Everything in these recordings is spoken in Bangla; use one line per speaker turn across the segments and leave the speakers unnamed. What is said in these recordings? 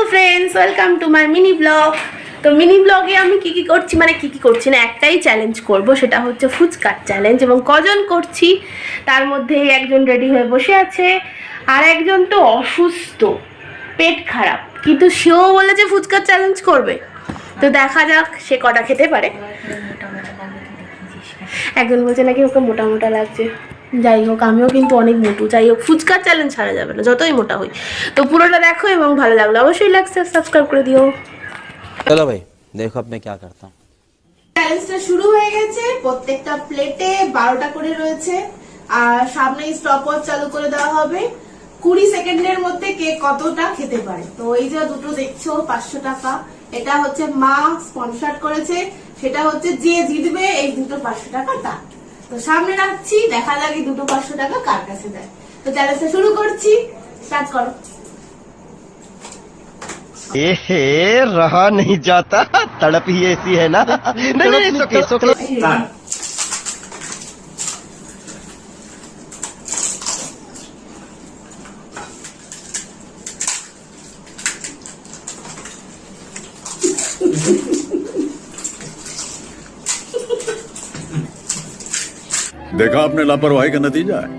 Friends welcome to my mini blog. तो मिनी ब्लगे আমি কি করছি না একটাই চ্যালেঞ্জ করব, সেটা হচ্ছে ফুচকার চ্যালেঞ্জ। এবং কজন করছি তার মধ্যে একজন রেডি হয়ে বসে আছে, আর একজন তো অসুস্থ, পেট খারাপ, কিন্তু সেও বলেছে ফুচকার চ্যালেঞ্জ করবে। তো দেখা যাক সে কটা খেতে পারে। একজন বলছে নাকি ওকে মোটা মোটা লাগছে। যাই হোক, আমিও কিন্তু অনেক মোটু। যাই হোক, ফুচকার চ্যালেঞ্জ ছাড়া যাবে না যতই মোটা হই। তো পুরোটা দেখো এবং ভালো লাগলো অবশ্যই লাইক সাবস্ক্রাইব করে দিও।
চলো ভাই দেখো আপনি কি করতে।
চ্যালেঞ্জটা শুরু হয়ে গেছে। প্রত্যেকটা প্লেটে 12টা করে রয়েছে, আর সামনে স্টপওয়াচ চালু করে দেওয়া হবে। 20 সেকেন্ডের মধ্যে কে কতটা খেতে পারে। তো এই যে দুটো দেখছো 500 টাকা, এটা হচ্ছে মা স্পন্সর করেছে। সেটা হচ্ছে যে জিতবে এই দুটো 500 টাকা তার। তো সামনে রাখছি, দেখা লাগে দুটো 500 টাকা কার কাছে দেয়। তো চ্যালেঞ্জটা শুরু করছি, স্টার্ট করো।
रहा नहीं जाता, तड़प ही ऐसी है ना। नहीं
देखा आपने लापरवाही का नतीजा है।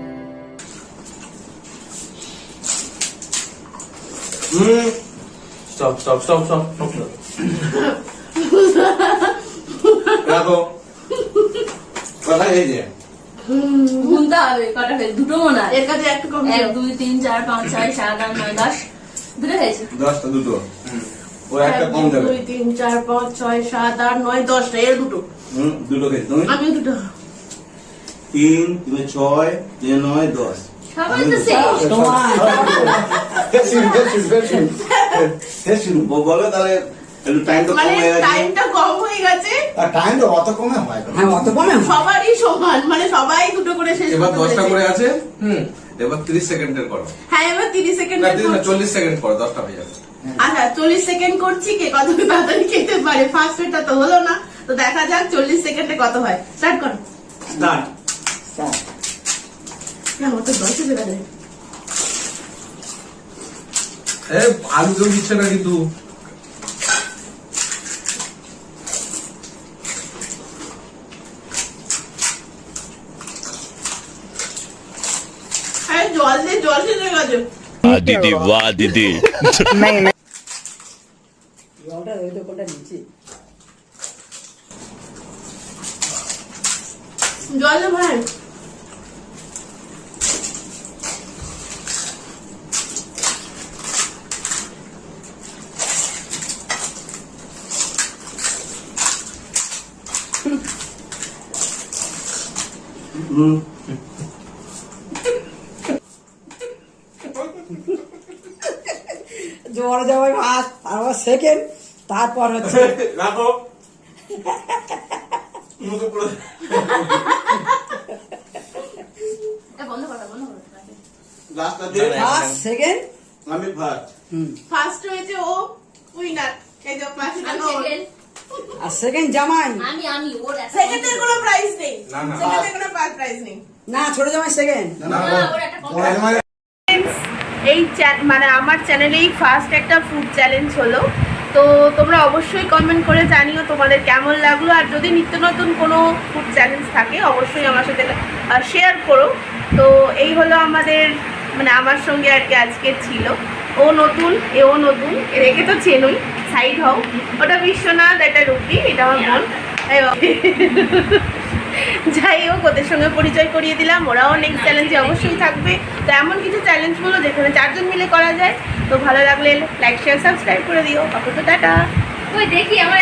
Stop. রাখো। কথা হয়েছে।
গুনতে হবে কটা হয়েছে, দুটো মনে হয়।
এর কাছে একটু কম
1 2 3 4 5 6 7 8 9 10 দুটো হয়েছে।
10টা দুটো। ও একটা কম দেবে।
2 3 4 5 6 7 8 9 10টা, এর দুটো।
দুটো খেয়েছি তুমি?
আমি দুটো।
3 তুমি 6 3 9 10।
সবাই তো সেম।
বলো তাহলে একটু টাইমটা কম
মানে
হয়ে গেছে।
টাইমটা কম হয়ে গেছে।
টাইমটা অত কমে হয় না।
হ্যাঁ অত কমে
সবারই সমান, মানে সবাই দুটো করে শেষ
এবার
করতে
10টা
পেরেছে।
করে আছে। এবার 30 সেকেন্ডের করো।
হ্যাঁ, এবার 30 সেকেন্ড।
না 30 না 40 সেকেন্ড করো, 10টা হয়ে যাবে।
আচ্ছা 40 সেকেন্ড করছি, কে কত তাড়াতাড়ি খেতে পারে। ফার্স্ট এটা তো হলো না, তো দেখা যাক 40 সেকেন্ডে কত হয়। স্টার্ট করো।
স্টার্ট।
না মত 10 সেকেন্ড।
এ আলু কেউ দিচ্ছে না কিন্তু।
আরে জল শেষ হয়ে গেছে।
दीदी वाह दीदी।
জলটা ওই তো কোনটা নিচে
জল দে ভাই।
জোর যাবে ফার্স্ট, তারপর সেকেন্ড, তারপর হচ্ছে
রাখো। মুখে পুরো
বন্ধ করো।
লাস্টটা দিয়ে
ফার্স্ট সেকেন্ড
আমি ফার্স্ট।
ফার্স্ট হয়েছে ও, উইনার। এই যে পাঁচটা
আমি
নো।
সেকেন্ড।
আর সেকেন্ড জামাই।
আমি ওর একটা
সেকেন্ডের কোনো প্রাইজ নেই।
না, না।
সেকেন্ডের কোনো প্রাইজ নেই।
না ছোট জামাই সেকেন্ড।
না ওর একটা কম।
এই মানে আমার চ্যানেলেই ফার্স্ট একটা ফুড চ্যালেঞ্জ হলো। তো তোমরা অবশ্যই কমেন্ট করে জানিও তোমাদের কেমন লাগলো। আর যদি নিত্য নতুন কোনো ফুড চ্যালেঞ্জ থাকে অবশ্যই আমার সাথে শেয়ার করো। তো এই হলো আমাদের, মানে আমার সঙ্গে আর কি আজকে ছিল। ও নতুন, এও নতুন, একে তো চেনই। সাইড হও। ওটা বিশ্বনাথ, এটা রুপি, এটা আমার বোন। যাই হোক, ওদের সঙ্গে পরিচয় করিয়ে দিলাম। ওরাও নেক্সট চ্যালেঞ্জে অবশ্যই থাকবে। তো এমন কিছু চ্যালেঞ্জ বলো যেখানে 4 জন মিলে করা যায়। তো ভালো লাগলে লাইক শেয়ার সাবস্ক্রাইব করে দিও। আপাতত টাটা।
ওই দেখি আমার